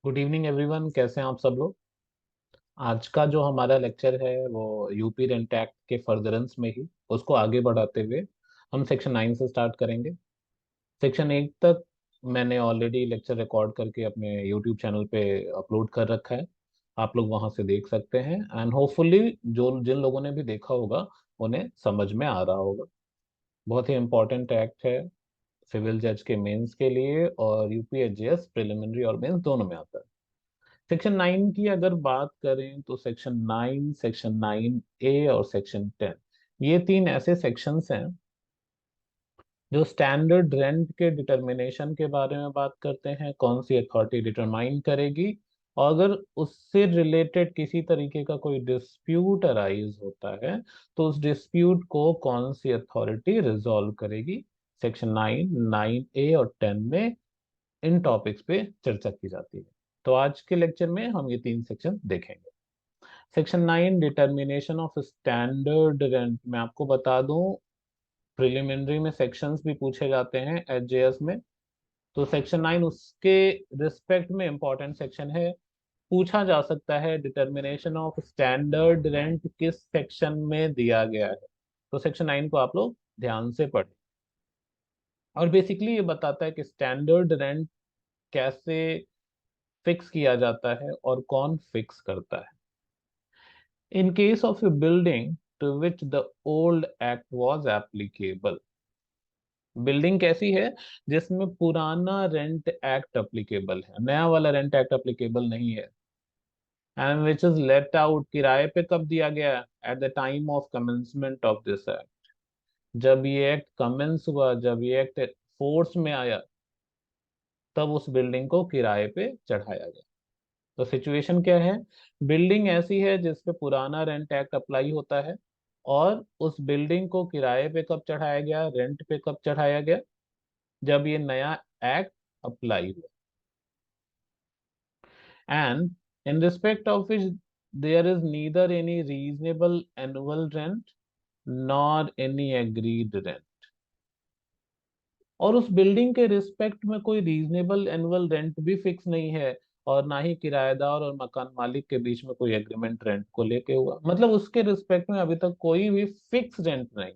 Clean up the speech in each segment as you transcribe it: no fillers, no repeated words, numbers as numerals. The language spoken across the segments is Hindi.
गुड इवनिंग एवरीवन, कैसे हैं आप सब लोग। आज का जो हमारा लेक्चर है वो यूपी रेंट एक्ट के फर्दरेंस में ही उसको आगे बढ़ाते हुए हम सेक्शन 9 से स्टार्ट करेंगे। सेक्शन 8 तक मैंने ऑलरेडी लेक्चर रिकॉर्ड करके अपने यूट्यूब चैनल पे अपलोड कर रखा है। आप लोग वहां से देख सकते हैं एंड होपफुली जो जिन लोगों ने भी देखा होगा उन्हें समझ में आ रहा होगा। बहुत ही इम्पोर्टेंट एक्ट है सिविल जज के मेंस के लिए, और यूपीएसजीएस प्रिलिमिनरी और मेंस दोनों में आता है। सेक्शन 9 की अगर बात करें तो सेक्शन 9, सेक्शन 9A और सेक्शन 10, ये तीन ऐसे सेक्शंस हैं जो स्टैंडर्ड रेंट के डिटर्मिनेशन के बारे में बात करते हैं, कौन सी अथॉरिटी डिटरमाइन करेगी, और अगर उससे रिलेटेड किसी तरीके का कोई डिस्प्यूट अराइज होता है तो उस डिस्प्यूट को कौन सी अथॉरिटी रिजॉल्व करेगी। सेक्शन 9, 9A और 10 में इन टॉपिक्स पे चर्चा की जाती है। तो आज के लेक्चर में हम ये तीन सेक्शन देखेंगे। Section 9, determination of standard rent. मैं आपको बता दूं, प्रिलिमिनरी में सेक्शंस भी पूछे जाते हैं एचजेएस में। तो सेक्शन 9 उसके रिस्पेक्ट में इंपॉर्टेंट सेक्शन है। पूछा जा सकता है डिटर्मिनेशन ऑफ स्टैंडर्ड रेंट किस सेक्शन में दिया गया है। तो सेक्शन 9 को आप लोग ध्यान से पढ़ें। और बेसिकली ये बताता है कि स्टैंडर्ड रेंट कैसे फिक्स किया जाता है और कौन फिक्स करता है। In case of a building to which the old act was applicable, building कैसी है जिसमें पुराना रेंट एक्ट अप्लीकेबल है, नया वाला रेंट एक्ट अप्लीकेबल नहीं है। And which is let out, किराए पे कब दिया गया? At the time of commencement of this act. जब ये एक्ट कमेंस हुआ, जब ये एक्ट फोर्स में आया, तब उस बिल्डिंग को किराए पे चढ़ाया गया। तो सिचुएशन क्या है? बिल्डिंग ऐसी है जिसपे पुराना रेंट एक्ट अप्लाई होता है, और उस बिल्डिंग को किराए पे कब चढ़ाया गया, रेंट पे कब चढ़ाया गया? जब ये नया एक्ट अप्लाई हुआ। And in respect of which there is neither any reasonable annual rent nor any agreed rent. और उस बिल्डिंग के रिस्पेक्ट में कोई रीजनेबल एनुअल रेंट भी फिक्स नहीं है, और ना ही किराएदार और मकान मालिक के बीच में कोई एग्रीमेंट रेंट को लेके हुआ, मतलब उसके रिस्पेक्ट में अभी तक कोई भी फिक्स रेंट नहीं।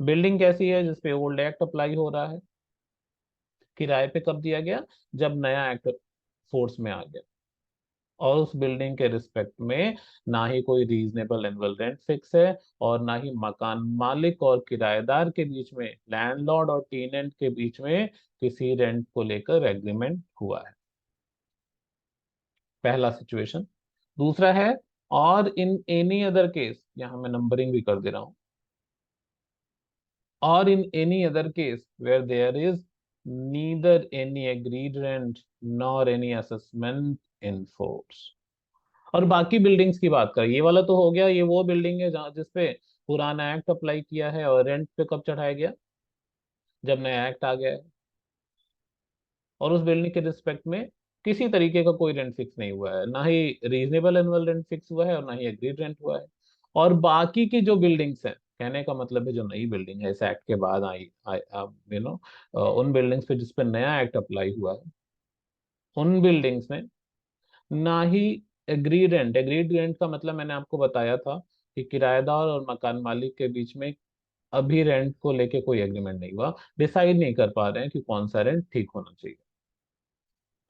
बिल्डिंग कैसी है? जिसपे ओल्ड एक्ट अप्लाई हो रहा है। किराए पे कब दिया गया? जब नया एक्ट फोर्स में आ गया। और उस बिल्डिंग के रिस्पेक्ट में ना ही कोई रीजनेबल एनुअल रेंट फिक्स है, और ना ही मकान मालिक और किराएदार के बीच में, लैंडलॉर्ड और टेनेंट के बीच में किसी रेंट को लेकर एग्रीमेंट हुआ है। पहला सिचुएशन। दूसरा है, और इन एनी अदर केस, यहां मैं नंबरिंग भी कर दे रहा हूं, और in any other case where there is neither any agreed rent nor any assessment in force। और बाकी बिल्डिंग्स की बात करें, ये वाला तो हो गया, ये वो बिल्डिंग है जहाँ जिसपे पुराना एक्ट अप्लाई किया है और रेंट पे कब चढ़ाया गया? जब नया एक्ट आ गया है। और उस बिल्डिंग के रिस्पेक्ट में किसी तरीके का कोई रेंट फिक्स नहीं हुआ है, ना ही रीजनेबल एनुअल रेंट फिक्स हुआ है और ना ही एग्रीड रेंट हुआ है। और बाकी की जो बिल्डिंग्स हैं, कहने का मतलब है जो नई बिल्डिंग है इस एक्ट के बाद आई, यू नो उन बिल्डिंग्स पे जिसपे नया एक्ट अप्लाई हुआ है, उन बिल्डिंग्स में ना ही एग्रीड रेंट का मतलब मैंने आपको बताया था कि किराएदार और मकान मालिक के बीच में अभी रेंट को लेके कोई एग्रीमेंट नहीं हुआ, डिसाइड नहीं कर पा रहे हैं कि कौन सा रेंट ठीक होना चाहिए।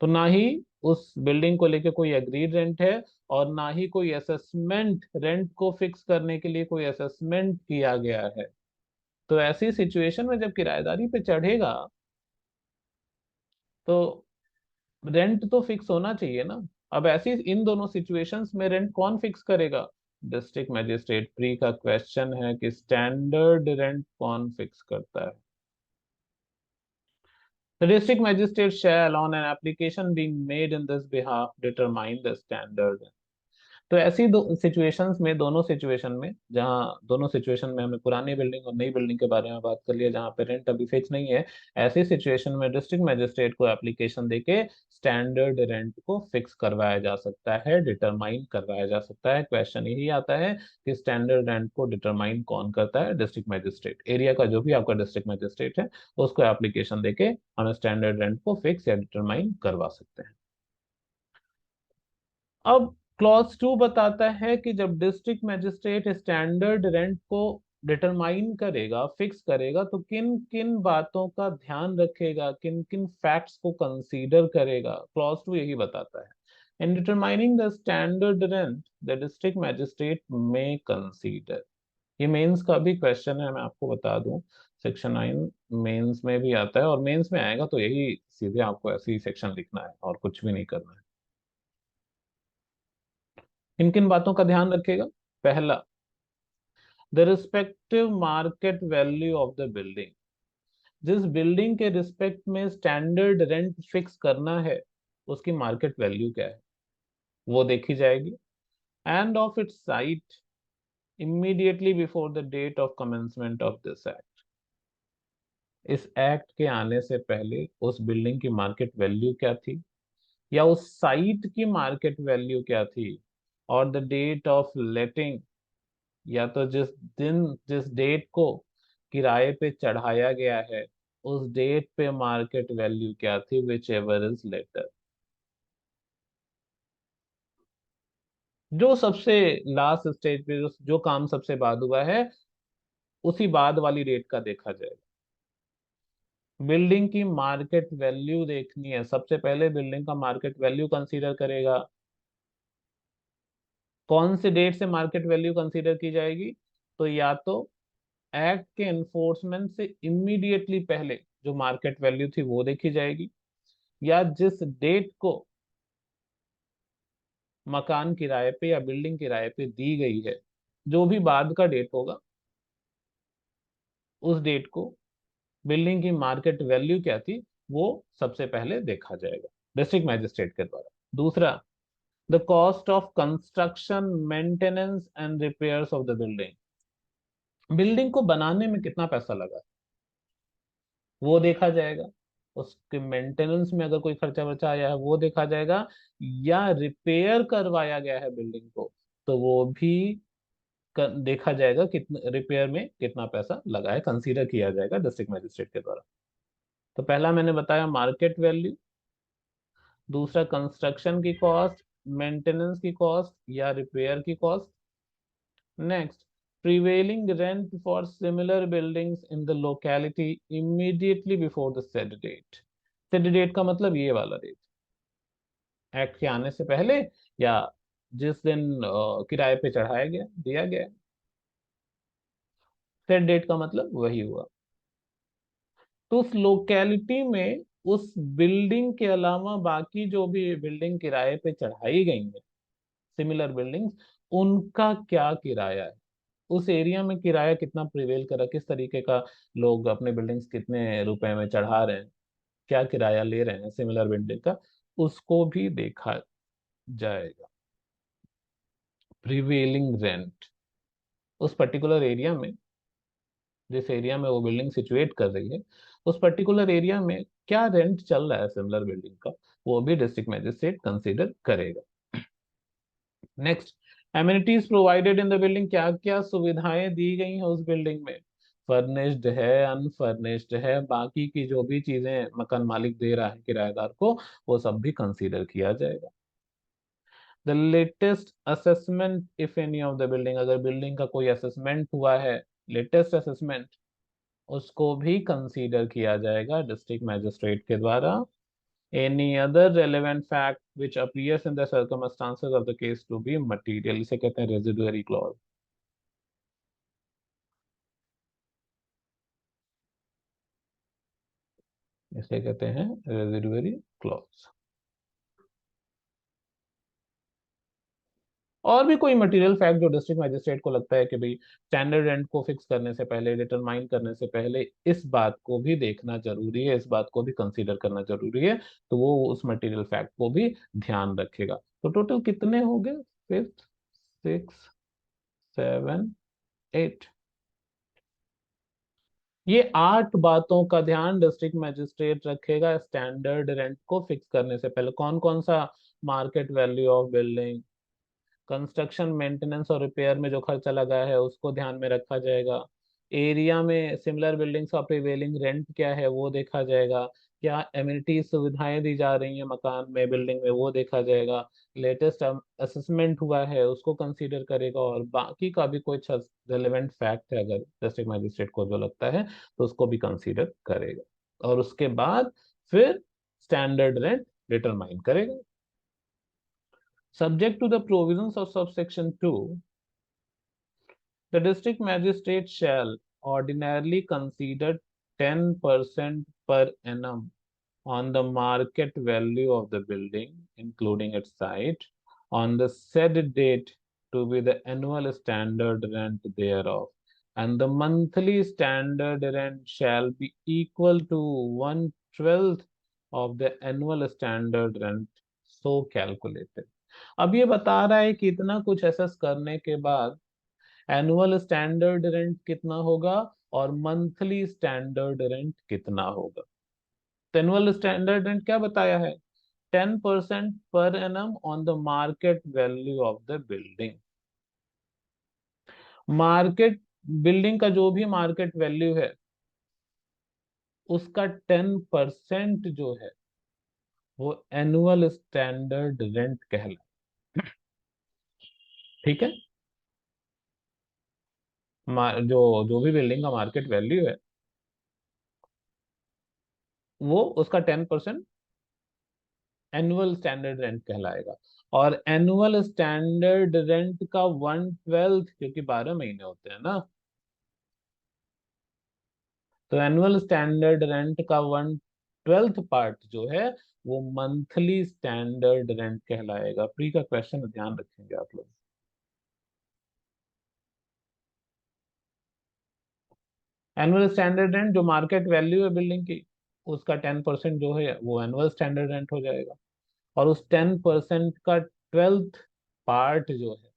तो ना ही उस बिल्डिंग को लेके कोई एग्रीड रेंट है, और ना ही कोई असेसमेंट, रेंट को फिक्स करने के लिए कोई असेसमेंट किया गया है। तो ऐसी सिचुएशन में जब किराएदारी पे चढ़ेगा तो रेंट तो फिक्स होना चाहिए ना। अब ऐसी इन दोनों सिचुएशंस में रेंट कौन फिक्स करेगा? District magistrate. प्री का क्वेश्चन है कि स्टैंडर्ड रेंट कौन फिक्स करता है। The district magistrate shall, on an application being made in this behalf, determine the standard। तो ऐसी दो सिचुएशंस में, दोनों सिचुएशन में, जहां दोनों सिचुएशन में हमने पुरानी बिल्डिंग और नई बिल्डिंग के बारे में बात कर लिया, जहां पे रेंट अभी फिक्स नहीं है, ऐसी सिचुएशन में डिस्ट्रिक्ट मजिस्ट्रेट को एप्लीकेशन देके स्टैंडर्ड रेंट को फिक्स करवाया जा सकता है, डिटरमाइन करवाया जा सकता है। क्वेश्चन यही आता है कि स्टैंडर्ड रेंट को डिटरमाइन कौन करता है? District magistrate. एरिया का जो भी आपका डिस्ट्रिक्ट मजिस्ट्रेट है, उसको एप्लीकेशन देके हम स्टैंडर्ड रेंट को फिक्स या डिटरमाइन करवा सकते हैं। अब क्लॉज 2 बताता है कि जब डिस्ट्रिक्ट मजिस्ट्रेट स्टैंडर्ड रेंट को डिटरमाइन करेगा, फिक्स करेगा, तो किन किन बातों का ध्यान रखेगा, किन किन फैक्ट्स को कंसीडर करेगा। क्लॉज 2 यही बताता है। In determining the standard rent the district magistrate में कंसीडर। ये मेंस का भी क्वेश्चन है, मैं आपको बता दूं। सेक्शन 9 मेंस में भी आता है, और मेंस में आएगा तो यही सीधे आपको ऐसे ही सेक्शन लिखना है और कुछ भी नहीं करना है। किन किन बातों का ध्यान रखेगा? पहला, the respective market value of the building. जिस बिल्डिंग के रिस्पेक्ट में स्टैंडर्ड रेंट फिक्स करना है, उसकी मार्केट वैल्यू क्या है, वो देखी जाएगी। And of its site immediately before the date of commencement of this act. इस एक्ट के आने से पहले उस बिल्डिंग की मार्केट वैल्यू क्या थी, या उस साइट की मार्केट वैल्यू क्या थी, और द डेट ऑफ लेटिंग, या तो जिस डेट को किराए पे चढ़ाया गया है, उस डेट पे मार्केट वैल्यू क्या थी, विच एवर इज लेटर। जो सबसे लास्ट स्टेज पे जो काम सबसे बाद हुआ है, उसी बाद वाली डेट का देखा जाएगा। बिल्डिंग की मार्केट वैल्यू देखनी है, सबसे पहले बिल्डिंग का मार्केट वैल्यू कंसीडर करेगा। कौन से डेट से मार्केट वैल्यू कंसीडर की जाएगी? तो या तो एक्ट के एनफोर्समेंट से इमीडिएटली पहले जो मार्केट वैल्यू थी वो देखी जाएगी, या जिस डेट को मकान किराए पे या बिल्डिंग किराए पे दी गई है, जो भी बाद का डेट होगा, उस डेट को बिल्डिंग की मार्केट वैल्यू क्या थी, वो सबसे पहले देखा जाएगा डिस्ट्रिक्ट मैजिस्ट्रेट के द्वारा। दूसरा, the cost of construction, maintenance and repairs of the building. Building को बनाने में कितना पैसा लगा, वो देखा जाएगा। उसके मेंटेनेंस में अगर कोई खर्चा वर्चा आया है, वो देखा जाएगा। या रिपेयर करवाया गया है बिल्डिंग को, तो वो भी देखा जाएगा, कितने रिपेयर में कितना पैसा लगा है, कंसीडर किया जाएगा डिस्ट्रिक्ट मजिस्ट्रेट के द्वारा। तो पहला मैंने बताया मार्केट वैल्यू, दूसरा कंस्ट्रक्शन की कॉस्ट, मेंटेनेंस की कॉस्ट या रिपेयर की cost. Next, prevailing rent for similar buildings in the locality immediately before the said date। said date का मतलब ये वाला डेट, एक्ट के आने से पहले, या जिस दिन किराए पे चढ़ाया गया, दिया गया। सेड डेट का मतलब वही हुआ। तो उस लोकेलिटी में उस बिल्डिंग के अलावा बाकी जो भी बिल्डिंग किराए पे चढ़ाई गई है, सिमिलर बिल्डिंग्स, उनका क्या किराया है, उस एरिया में किराया कितना प्रिवेल करा, किस तरीके का लोग अपने बिल्डिंग्स कितने रुपए में चढ़ा रहे हैं, क्या किराया ले रहे हैं सिमिलर बिल्डिंग का, उसको भी देखा जाएगा। प्रिवेलिंग रेंट, उस पर्टिकुलर एरिया में, जिस एरिया में वो बिल्डिंग सिचुएट कर रही है, उस पर्टिकुलर एरिया में क्या रेंट चल रहा है सिमिलर बिल्डिंग का, वो भी डिस्ट्रिक्ट मजिस्ट्रेट कंसीडर करेगा। Next, amenities provided in the building, क्या क्या सुविधाएं दी गई हैं उस बिल्डिंग में, फर्निश्ड है, अनफर्निश्ड है, बाकी की जो भी चीजें मकान मालिक दे रहा है किराएदार को, वो सब भी कंसीडर किया जाएगा। The latest assessment if any of the building, अगर बिल्डिंग का कोई असेसमेंट हुआ है, लेटेस्ट असेसमेंट, उसको भी कंसीडर किया जाएगा डिस्ट्रिक्ट मैजिस्ट्रेट के द्वारा। any other relevant fact which appears in the circumstances of the case to be material, इसे कहते हैं रेजिडुअरी क्लॉज। इसे कहते हैं रेजिडुअरी क्लॉज। और भी कोई मटेरियल फैक्ट जो डिस्ट्रिक्ट मैजिस्ट्रेट को लगता है कि भाई स्टैंडर्ड रेंट को फिक्स करने से पहले, डिटरमाइन करने से पहले इस बात को भी देखना जरूरी है, इस बात को भी कंसीडर करना जरूरी है, तो वो उस मटेरियल फैक्ट को भी ध्यान रखेगा। तो टोटल कितने हो गए? Fifth, six, seven, eight. ये 8 बातों का ध्यान डिस्ट्रिक्ट मैजिस्ट्रेट रखेगा स्टैंडर्ड रेंट को फिक्स करने से पहले। कौन कौन सा? Market value of building, construction, maintenance और रिपेयर में जो खर्चा लगा है उसको ध्यान में रखा जाएगा, एरिया में सिमिलर बिल्डिंग्स का प्रिवेलिंग रेंट क्या है वो देखा जाएगा, क्या एमिनिटीज सुविधाएं दी जा रही हैं मकान में, बिल्डिंग में, वो देखा जाएगा। लेटेस्ट असेसमेंट हुआ है उसको कंसीडर करेगा, और बाकी का भी कुछ रेलेवेंट फैक्ट है अगर डिस्ट्रिक्ट मजिस्ट्रेट को जो लगता है तो उसको भी कंसीडर करेगा। और उसके बाद फिर स्टैंडर्ड रेंट डिटरमाइन करेगा। Subject to the provisions of subsection 2, the district magistrate shall ordinarily consider 10% per annum on the market value of the building, including its site, on the said date to be the annual standard rent thereof, and the monthly standard rent shall be equal to 1/12 of the annual standard rent so calculated। अब ये बता रहा है कि इतना कुछ एसेस करने के बाद एनुअल स्टैंडर्ड रेंट कितना होगा और मंथली स्टैंडर्ड रेंट कितना होगा। तो एनुअल स्टैंडर्ड रेंट क्या बताया है? 10% per annum on the market value of the building. Market building का जो भी मार्केट वैल्यू है उसका 10% जो है वो एनुअल स्टैंडर्ड रेंट कहलाए। ठीक है। जो जो भी बिल्डिंग का मार्केट वैल्यू है वो उसका 10% एनुअल स्टैंडर्ड रेंट कहलाएगा। और एनुअल स्टैंडर्ड रेंट का 1/12, क्योंकि 12 महीने होते हैं ना, तो एनुअल स्टैंडर्ड रेंट का 1/12 पार्ट जो है वो मंथली स्टैंडर्ड रेंट कहलाएगा। प्री का क्वेश्चन ध्यान रखेंगे आप लोग। एनुअल स्टैंडर्ड रेंट जो मार्केट वैल्यू है बिल्डिंग की उसका 10% जो है वो एनुअल स्टैंडर्ड रेंट हो जाएगा। और उस 10% का 12th पार्ट जो है,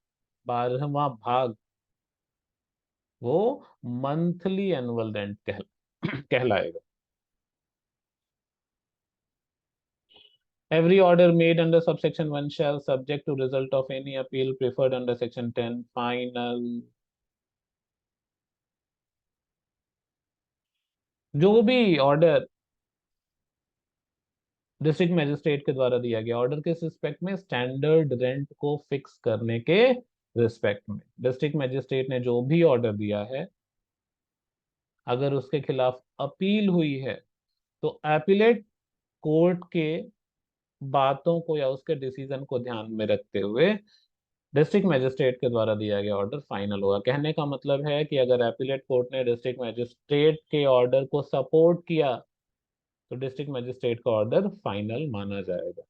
12वां भाग, वो मंथली एनुअल रेंट कहलाएगा। Every order made under subsection 1 shall subject to result of any appeal preferred under section 10 final। जो भी ऑर्डर डिस्ट्रिक्ट मजिस्ट्रेट के द्वारा दिया गया, ऑर्डर किस रिस्पेक्ट में? स्टैंडर्ड रेंट को फिक्स करने के रिस्पेक्ट में। डिस्ट्रिक्ट मजिस्ट्रेट ने जो भी ऑर्डर दिया है अगर उसके खिलाफ अपील हुई है तो एपीलेट कोर्ट के बातों को या उसके डिसीजन को ध्यान में रखते हुए डिस्ट्रिक्ट मजिस्ट्रेट के द्वारा दिया गया ऑर्डर फाइनल होगा। कहने का मतलब है कि अगर एपीलेट कोर्ट ने डिस्ट्रिक्ट मजिस्ट्रेट के ऑर्डर को सपोर्ट किया तो डिस्ट्रिक्ट मजिस्ट्रेट का ऑर्डर फाइनल माना जाएगा,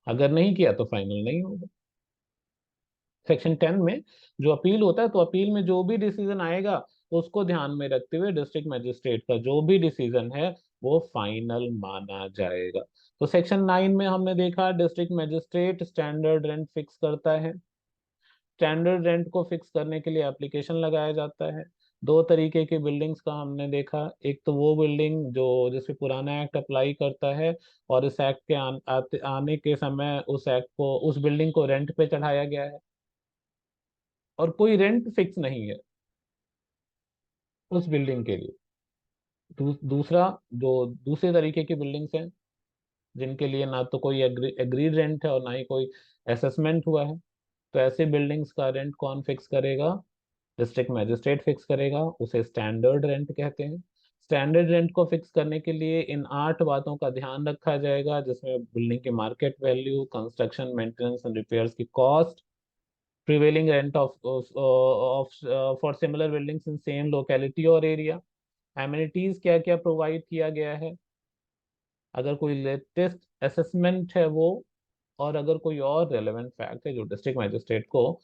अगर नहीं किया तो फाइनल नहीं होगा। सेक्शन 10 में जो अपील होता है तो अपील में जो भी डिसीजन आएगा उसको ध्यान में रखते हुए डिस्ट्रिक्ट मजिस्ट्रेट का जो भी डिसीजन है वो फाइनल माना जाएगा। तो सेक्शन 9 में हमने देखा district magistrate standard rent fix करता है। स्टैंडर्ड रेंट को फिक्स करने के लिए एप्लीकेशन लगाया जाता है। दो तरीके की बिल्डिंग्स का हमने देखा, एक तो वो बिल्डिंग जो जिस पे पुराना एक्ट अप्लाई करता है और इस एक्ट के आने के समय उस एक्ट को, उस बिल्डिंग को रेंट पे चढ़ाया गया है और कोई रेंट फिक्स नहीं है उस बिल्डिंग के लिए। दूसरा जो दूसरे तरीके की बिल्डिंग्स हैं जिनके लिए ना तो कोई एग्रीड रेंट है और ना ही कोई असेसमेंट हुआ है, तो ऐसे बिल्डिंग्स का रेंट कौन फिक्स करेगा? डिस्ट्रिक्ट मजिस्ट्रेट फिक्स करेगा, उसे स्टैंडर्ड रेंट कहते हैं। स्टैंडर्ड रेंट को फिक्स करने के लिए इन 8 बातों का ध्यान रखा जाएगा, जिसमें बिल्डिंग की market value, construction maintenance and repairs की cost, prevailing rent of for similar buildings in same locality और एरिया, एमिनिटीज क्या क्या प्रोवाइड किया गया है, अगर कोई लेटेस्ट असेसमेंट है वो, और अगर कोई और रेलेवेंट फैक्ट है जो डिस्ट्रिक्ट मजिस्ट्रेट को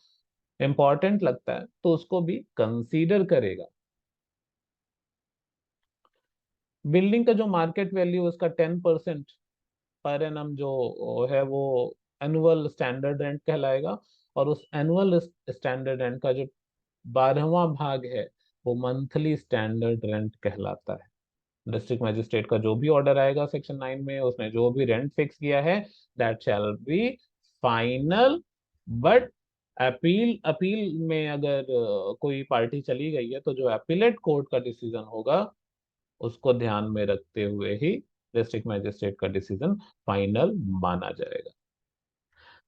इंपॉर्टेंट लगता है तो उसको भी कंसीडर करेगा। बिल्डिंग का जो मार्केट वैल्यू उसका 10% पर एनम जो है वो एनुअल स्टैंडर्ड रेंट कहलाएगा। और उस एनुअल स्टैंडर्ड रेंट का जो 12वां भाग है वो मंथली स्टैंडर्ड रेंट कहलाता है। डिस्ट्रिक्ट मजिस्ट्रेट का जो भी ऑर्डर आएगा सेक्शन 9 में, उसने जो भी रेंट फिक्स किया है that shall be final. But appeal appeal में अगर कोई पार्टी चली गई है तो जो अपीलेट कोर्ट का डिसीजन होगा उसको ध्यान में रखते हुए ही डिस्ट्रिक्ट मैजिस्ट्रेट का डिसीजन फाइनल माना जाएगा।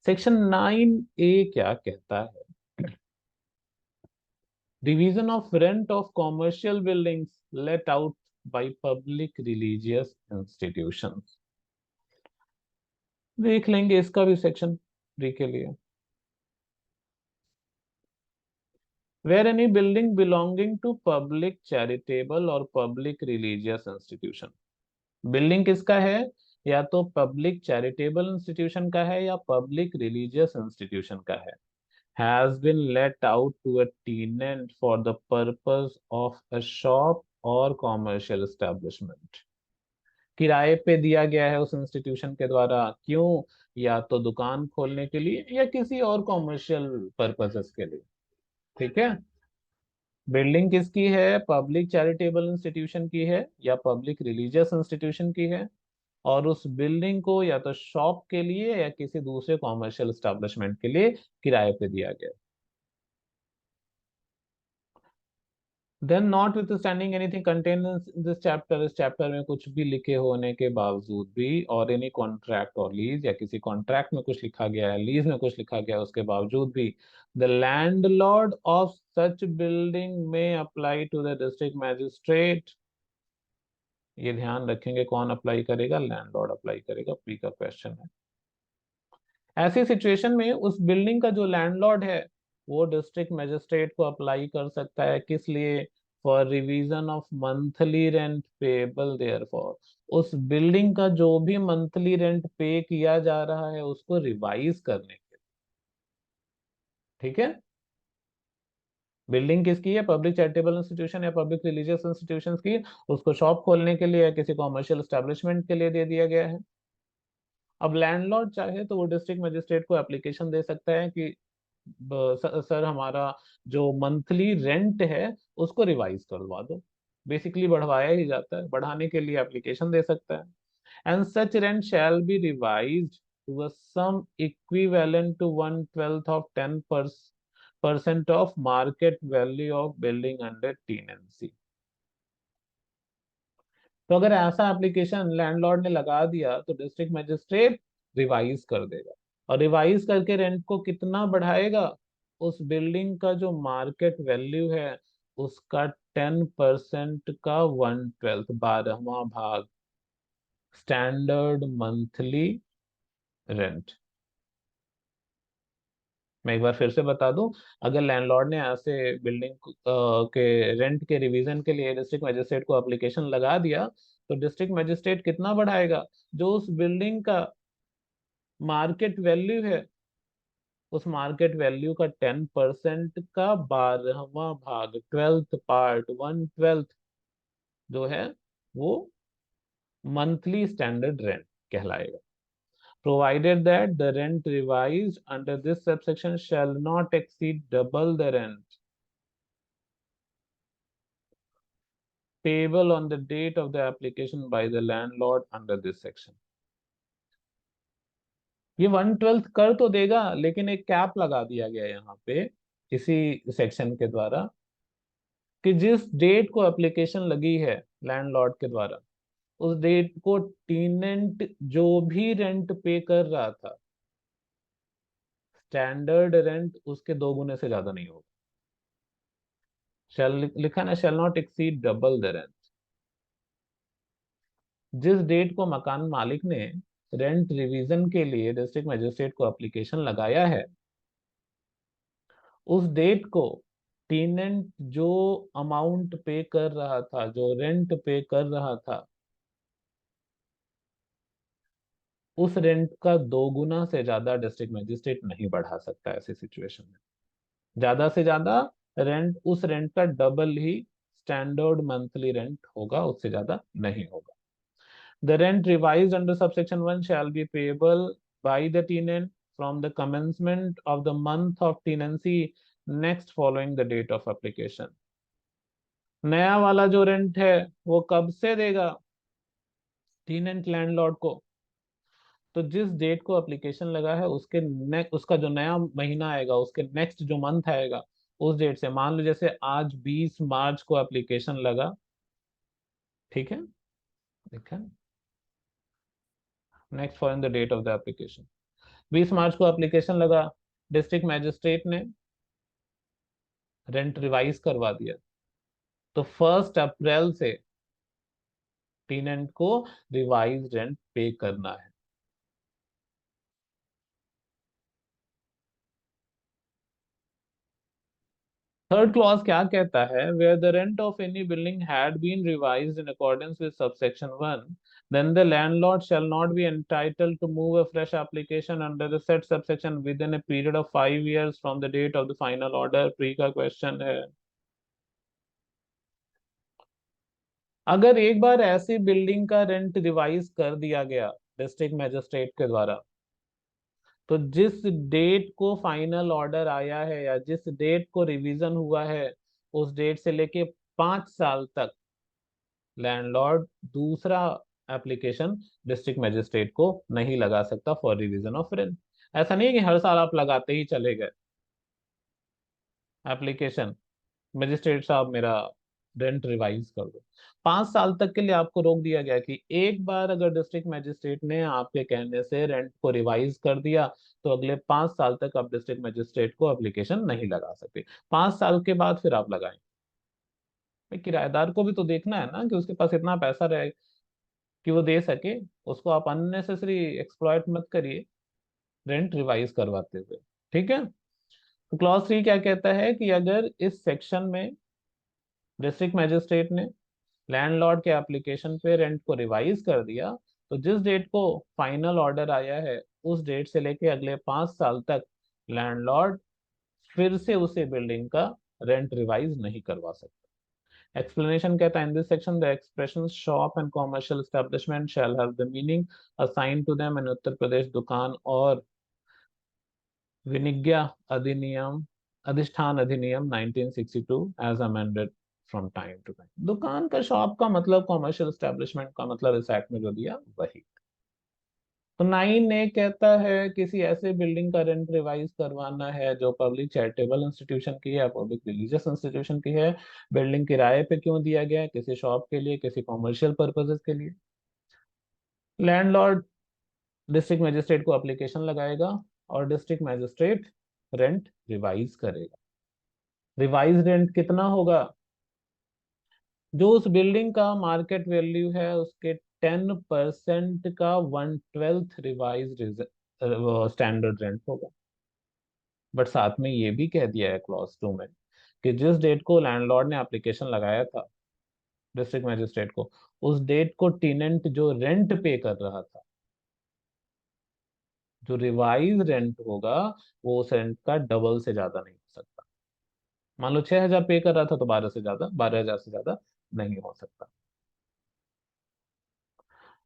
सेक्शन 9A क्या कहता है? Division of rent of commercial buildings let out by public religious institutions. देख लेंगे इसका भी सेक्शन 3 के लिए। Where any building belonging to public charitable or public religious institution, building किसका है? या तो पब्लिक चैरिटेबल इंस्टीट्यूशन का है या पब्लिक रिलीजियस इंस्टीट्यूशन का है, has been let out to a tenant for the purpose of a shop और कॉमर्शियल एस्टेब्लिशमेंट, किराए पे दिया गया है उस इंस्टीट्यूशन के द्वारा, क्यों? या तो दुकान खोलने के लिए या किसी और कॉमर्शियल पर्पसेस के लिए। ठीक है, बिल्डिंग किसकी है? पब्लिक चैरिटेबल इंस्टीट्यूशन की है या पब्लिक रिलीजियस इंस्टीट्यूशन की है, और उस बिल्डिंग को या तो शॉप के लिए या किसी दूसरे कॉमर्शियल एस्टेब्लिशमेंट के लिए किराए पे दिया गया। Then notwithstanding anything contain in this chapter, इस चैप्टर में कुछ भी लिखे होने के बावजूद भी, और एनी कॉन्ट्रैक्ट और लीज, या किसी कॉन्ट्रैक्ट में कुछ लिखा गया है, लीज में कुछ लिखा गया है, उसके बावजूद भी the landlord of such building में apply to the district magistrate. ये ध्यान रखेंगे, कौन अप्लाई करेगा? लैंडलॉर्ड अप्लाई करेगा, प्री का क्वेश्चन है। ऐसी सिचुएशन में उस बिल्डिंग का जो लैंडलॉर्ड है वो डिस्ट्रिक्ट मजिस्ट्रेट को अप्लाई कर सकता है, किस लिए? For revision of monthly rent payable therefore, उस बिल्डिंग का जो भी मंथली रेंट पे किया जा रहा है उसको रिवाइज करने के लिए। ठीक है, बिल्डिंग किसकी है? पब्लिक चैरिटेबल इंस्टीट्यूशन या पब्लिक रिलीजियस इंस्टीट्यूशंस की, उसको शॉप खोलने के लिए या किसी कॉमर्शियल एस्टेब्लिशमेंट के लिए दे दिया गया है। अब लैंडलॉर्ड चाहे तो वो डिस्ट्रिक्ट मजिस्ट्रेट को एप्लीकेशन दे सकता है कि सर हमारा जो मंथली रेंट है उसको रिवाइज करवा दो। बेसिकली बढ़वाया ही जाता है, बढ़ाने के लिए एप्लीकेशन दे सकता है। And such rent shall be revised to a sum equivalent to 1/12 of 10% of market value of building under tenancy. तो अगर ऐसा एप्लीकेशन लैंडलॉर्ड ने लगा दिया तो डिस्ट्रिक्ट मजिस्ट्रेट रिवाइज कर देगा, और रिवाइज करके रेंट को कितना बढ़ाएगा? उस बिल्डिंग का जो मार्केट वैल्यू है उसका 10% का 1/12, 12वां भाग, स्टैंडर्ड मंथली रेंट। मैं एक बार फिर से बता दूं, अगर लैंडलॉर्ड ने ऐसे बिल्डिंग के रेंट के रिवीजन के लिए डिस्ट्रिक्ट मजिस्ट्रेट को एप्लीकेशन लगा दिया तो डिस्ट्रिक्ट मजिस्ट्रेट कितना बढ़ाएगा? जो उस बिल्डिंग का मार्केट वैल्यू है उस मार्केट वैल्यू का 10% का 12वां भाग, 12th पार्ट, 1/12 जो है वो मंथली स्टैंडर्ड रेंट कहलाएगा। Provided that the rent revised under this subsection shall not exceed double the rent payable on the date of the application by the landlord under this section। ये 1/12 कर तो देगा, लेकिन एक कैप लगा दिया गया यहाँ पे इसी सेक्शन के द्वारा, कि जिस डेट को एप्लीकेशन लगी है लैंडलॉर्ड के द्वारा उस डेट को टेनेंट जो भी रेंट पे कर रहा था, स्टैंडर्ड रेंट उसके 2 गुने से ज्यादा नहीं होगा। शैल लिखा ना, shall not exceed double the rent. जिस डेट को मकान मालिक ने रेंट रिवीजन के लिए डिस्ट्रिक्ट मजिस्ट्रेट को एप्लीकेशन लगाया है उस डेट को टेनेंट जो अमाउंट पे कर रहा था, जो रेंट पे कर रहा था, उस रेंट का 2 गुना से ज्यादा डिस्ट्रिक्ट मजिस्ट्रेट नहीं बढ़ा सकता ऐसी सिचुएशन में। ज्यादा से ज्यादा रेंट, उस रेंट का डबल ही स्टैंडर्ड मंथली रेंट होगा, उससे ज्यादा नहीं होगा। The rent revised under subsection 1 shall be payable by the tenant from the commencement of the month of tenancy next following the date of application। नया वाला जो रेंट है वो कब से देगा टेनेंट लैंडलॉर्ड को? तो जिस डेट को एप्लीकेशन लगा है उसके उसका जो नया महीना आएगा, उसके नेक्स्ट जो मंथ आएगा उस डेट से। मान लो जैसे आज 20 मार्च को एप्लीकेशन लगा, ठीक है, देखा, next for in the date of the application, 20 मार्च को एप्लीकेशन लगा, डिस्ट्रिक्ट मैजिस्ट्रेट ने रेंट रिवाइज करवा दिया, तो 1 अप्रैल से टेनेंट को रिवाइज रेंट पे करना है। थर्ड क्लॉज क्या कहता है, where the rent of any building had been revised in accordance with subsection 1, then the landlord shall not be entitled to move a fresh application under the said subsection within a period of 5 years from the date of the final order। Pre का क्वेश्चन है, अगर एक बार ऐसी बिल्डिंग का रेंट रिवाइज कर दिया गया डिस्ट्रिक्ट मैजिस्ट्रेट के द्वारा, तो जिस डेट को फाइनल ऑर्डर आया है या जिस डेट को रिवीजन हुआ है, उस डेट से लेके 5 साल तक लैंडलॉर्ड दूसरा एप्लीकेशन डिस्ट्रिक्ट मैजिस्ट्रेट को नहीं लगा सकता फॉर रिवीजन ऑफ रेंट। ऐसा नहीं है कि हर साल आप लगाते ही चले गए एप्लीकेशन, मजिस्ट्रेट साहब मेरा रेंट रिवाइज कर दो। 5 साल तक के लिए आपको रोक दिया गया कि एक बार अगर डिस्ट्रिक्ट मैजिस्ट्रेट ने आपके कहने से रेंट को रिवाइज कर दिया, तो अगले 5 साल तक आप डिस्ट्रिक्ट मैजिस्ट्रेट को एप्लीकेशन नहीं लगा सकते। 5 साल के बाद फिर आप लगाएं। भाई किराएदार को भी तो देखना है ना कि उसके पास इतना पैसा रहे कि वो दे सके, उसको आप अननेसेसरी एक्सप्लॉइट मत करिए रेंट रिवाइज करवाते हुए। ठीक है, तो क्लॉज 3 क्या कहता है कि अगर इस सेक्शन में डिस्ट्रिक्ट मैजिस्ट्रेट ने लैंडलॉर्ड के एप्लीकेशन पे रेंट को रिवाइज कर दिया, तो जिस डेट को फाइनल ऑर्डर आया है उस डेट से लेके अगले 5 साल तक लैंडलॉर्ड फिर से उसे बिल्डिंग का रेंट रिवाइज नहीं करवा सकता। एक्सप्लेनेशन कहता है, in this section the expression shop and commercial establishment shall have the meaning assign to them in Uttar Pradesh दुकान और विनिज्ञा अधिनियम अधिष्ठान अधिनियम 1962 as amended from time to time. दुकान का, शॉप का मतलब कॉमर्शियल एस्टेब्लिशमेंट का मतलब इस एक्ट में जो दिया वही। तो 9 ए कहता है किसी ऐसे बिल्डिंग का रेंट रिवाइज करवाना है जो पब्लिक चैरिटेबल इंस्टीट्यूशन की है, पब्लिक रिलीजियस इंस्टीट्यूशन की है। बिल्डिंग किराए पे क्यों दिया गया है, किसी शॉप के लिए, किसी कॉमर्शियल पर्पजेस के लिए। लैंडलॉर्ड डिस्ट्रिक्ट मैजिस्ट्रेट को एप्लीकेशन लगाएगा और डिस्ट्रिक्ट मैजिस्ट्रेट रेंट रिवाइज करेगा। रिवाइज रेंट कितना होगा, जो उस बिल्डिंग का मार्केट वैल्यू है उसके 10% का 1/12 रिवाइज स्टैंडर्ड रेंट होगा। बट साथ में ये भी कह दिया है क्लॉज 2 में कि जिस डेट को लैंडलॉर्ड ने एप्लीकेशन लगाया था डिस्ट्रिक्ट मैजिस्ट्रेट को, उस डेट को टेनेंट जो रेंट पे कर रहा था, जो रिवाइज रेंट होगा वो उस रेंट का डबल से ज्यादा नहीं हो सकता। मान लो 6,000 पे कर रहा था तो 12,000 से ज्यादा नहीं हो सकता।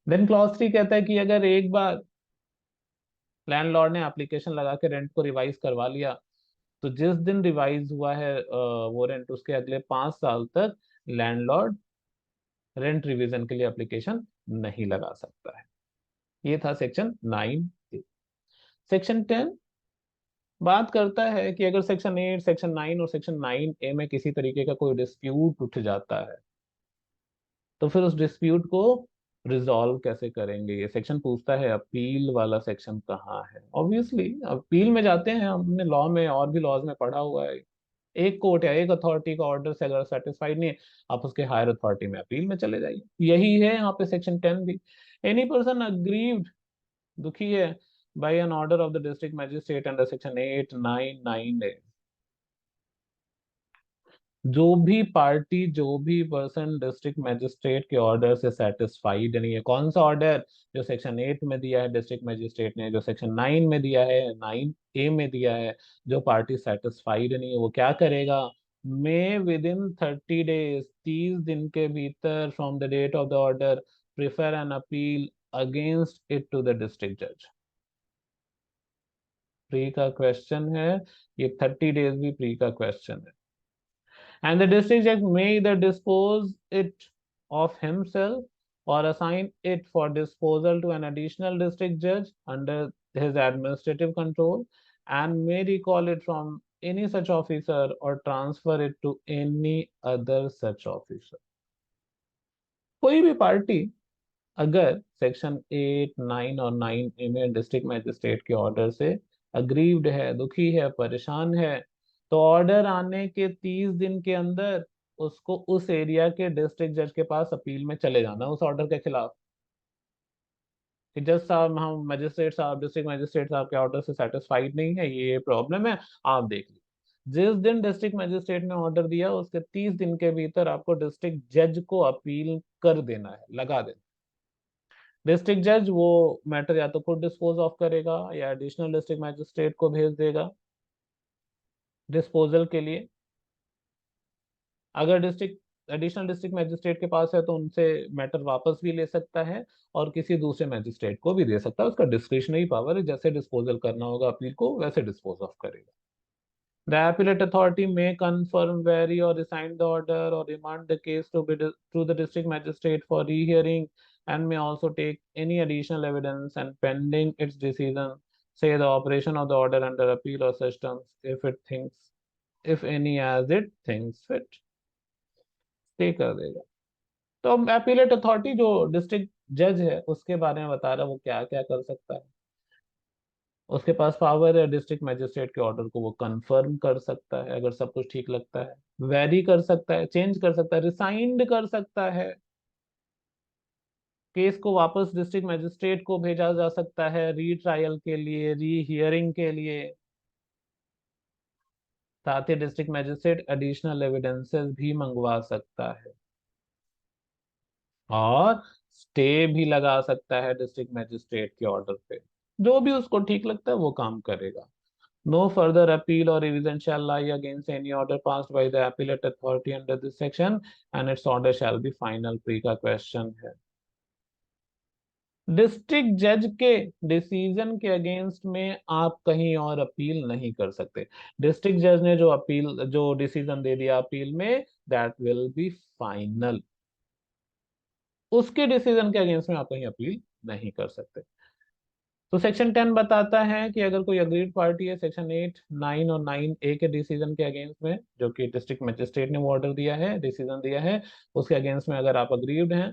देन क्लॉज 3 कहता है कि अगर एक बार लैंडलॉर्ड ने एप्लीकेशन लगा के रेंट को रिवाइज करवा लिया, तो जिस दिन रिवाइज हुआ है वो रेंट, उसके अगले 5 साल तक लैंडलॉर्ड रेंट रिवीजन के लिए एप्लीकेशन नहीं लगा सकता है। ये था सेक्शन 9 ए। सेक्शन 10 बात करता है कि अगर सेक्शन 8, सेक्शन 9 और सेक्शन 9 ए में किसी तरीके का कोई डिस्प्यूट उठ जाता है, तो फिर उस डिस्प्यूट को रिजॉल्व कैसे करेंगे। ये सेक्शन पूछता है अपील वाला सेक्शन कहाँ है। ऑब्वियसली अपील में जाते हैं, हमने लॉ में और भी लॉज में पढ़ा हुआ है, एक कोर्ट या एक अथॉरिटी का ऑर्डर से अगर सेटिस्फाइड नहीं है, आप उसके हायर अथॉरिटी में अपील में चले जाइए। यही है यहाँ पे सेक्शन 10 भी। एनी पर्सन अग्रीव्ड, दुखी है by an order of the district magistrate under section 899 जो भी पार्टी, जो भी पर्सन डिस्ट्रिक्ट मैजिस्ट्रेट के ऑर्डर से सेटिस्फाइड नहीं है, कौन सा ऑर्डर, जो सेक्शन 8 में दिया है डिस्ट्रिक्ट मैजिस्ट्रेट ने, जो सेक्शन 9 में दिया है, 9 ए में दिया है, जो पार्टी सेटिस्फाइड नहीं है वो क्या करेगा, मे विद इन 30 डेज, 30 दिन के भीतर from the date of the order prefer an appeal against it to the district जज। प्री का क्वेश्चन है, ये 30 डेज भी प्री का क्वेश्चन है। And the district judge may either dispose it of himself or assign it for disposal to an additional district judge under his administrative control, and may recall it from any such officer or transfer it to any other such officer। कोई भी पार्टी अगर सेक्शन 8, 9 और 9A में डिस्ट्रिक्ट मजिस्ट्रेट के ऑर्डर से अग्रीव्ड है, दुखी है, परेशान है, तो ऑर्डर आने के 30 दिन के अंदर उसको उस एरिया के डिस्ट्रिक्ट जज के पास अपील में चले जाना उस ऑर्डर के खिलाफ कि जज साहब, हम मजिस्ट्रेट साहब, डिस्ट्रिक्ट मजिस्ट्रेट साहब के ऑर्डर से सेटिस्फाइड नहीं है, ये प्रॉब्लम है, आप देख लीजिए। जिस दिन डिस्ट्रिक्ट मजिस्ट्रेट ने ऑर्डर दिया उसके 30 दिन के भीतर आपको डिस्ट्रिक्ट जज को अपील कर देना है, लगा देना। डिस्ट्रिक्ट जज वो मैटर या तो खुद डिस्पोज ऑफ करेगा या एडिशनल डिस्ट्रिक्ट मजिस्ट्रेट को भेज देगा डिस्पोजल के लिए। अगर डिस्ट्रिक्ट एडिशनल डिस्ट्रिक्ट मजिस्ट्रेट के पास है तो उनसे मैटर वापस भी ले सकता है और किसी दूसरे मजिस्ट्रेट को भी दे सकता है, उसका डिस्क्रिशनरी पावर है, जैसे डिस्पोजल करना होगा अपील को वैसे डिस्पोज ऑफ करेगा। The appellate authority may confirm, vary, or rescind the order or remand the case to the district magistrate for rehearing, and may also take any additional evidence and pending its decision, say the operation of the order under appeal or such terms, if any, as it thinks fit, stay कर देगा। तो अब एपीलेट अथॉरिटी जो डिस्ट्रिक्ट जज है उसके बारे में बता रहा है वो क्या क्या कर सकता है। उसके पास पावर है डिस्ट्रिक्ट मजिस्ट्रेट के ऑर्डर को वो कंफर्म कर सकता है अगर सब कुछ ठीक लगता है, वेरी कर सकता है, चेंज कर सकता है, रिसाइंड कर सकता है, केस को वापस डिस्ट्रिक्ट मजिस्ट्रेट को भेजा जा सकता है री ट्रायल के लिए, री हियरिंग के लिए। साथ ही डिस्ट्रिक्ट मजिस्ट्रेट एडिशनल एविडेंसेस भी मंगवा सकता है और स्टे भी लगा सकता है डिस्ट्रिक्ट मजिस्ट्रेट के ऑर्डर पे। जो भी उसको ठीक लगता है वो काम करेगा। No further appeal or revision shall lie against any order passed by the appellate authority under this section, and its order shall be final। Pre का क्वेश्चन है, डिस्ट्रिक्ट जज के डिसीजन के अगेंस्ट में आप कहीं और अपील नहीं कर सकते। डिस्ट्रिक्ट जज ने जो डिसीजन दे दिया अपील में, दैट विल बी फाइनल। उसके डिसीजन के अगेंस्ट में आप कहीं अपील नहीं कर सकते। तो सेक्शन 10 बताता है कि अगर कोई अग्रीड पार्टी है सेक्शन 8, 9 और 9A के डिसीजन के अगेंस्ट में, जो कि डिस्ट्रिक्ट मजिस्ट्रेट ने वो ऑर्डर दिया है, डिसीजन दिया है, उसके अगेंस्ट में अगर आप अग्रीड हैं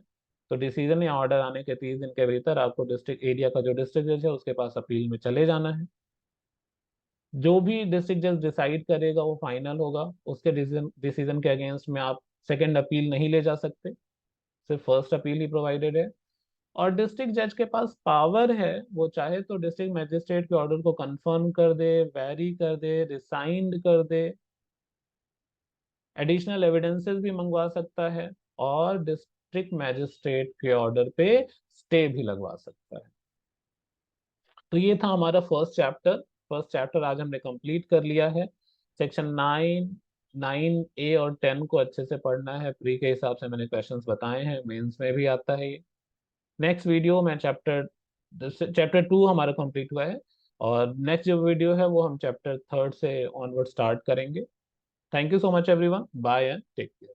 तो डिसीजन या ऑर्डर आने के 30 दिन के भीतर आपको डिस्ट्रिक्ट एरिया का जो डिस्ट्रिक्ट जज है उसके पास अपील में चले जाना है। जो भी डिस्ट्रिक्ट जज डिसाइड करेगा वो फाइनल होगा। उसके डिसीजन के अगेंस्ट में आप सेकेंड अपील नहीं ले जा सकते, सिर्फ फर्स्ट अपील ही प्रोवाइडेड है। और डिस्ट्रिक्ट जज के पास पावर है, वो चाहे तो डिस्ट्रिक्ट मजिस्ट्रेट के ऑर्डर को कंफर्म कर दे, वेरी कर दे, रिसाइंड कर दे, एडिशनल एविडेंसेस भी मंगवा सकता है और डिस्ट्रिक्ट मजिस्ट्रेट के ऑर्डर पे स्टे भी लगवा सकता है। तो ये था हमारा फर्स्ट चैप्टर आज हमने कंप्लीट कर लिया है। सेक्शन 9, 9A और 10 को अच्छे से पढ़ना है, प्री के हिसाब से मैंने क्वेश्चंस बताए हैं, मेंस में भी आता है ये। नेक्स्ट वीडियो में चैप्टर 2 हमारा कंप्लीट हुआ है और नेक्स्ट जो वीडियो है वो हम चैप्टर 3 से ऑनवर्ड स्टार्ट करेंगे। Thank you so much everyone, bye and take care.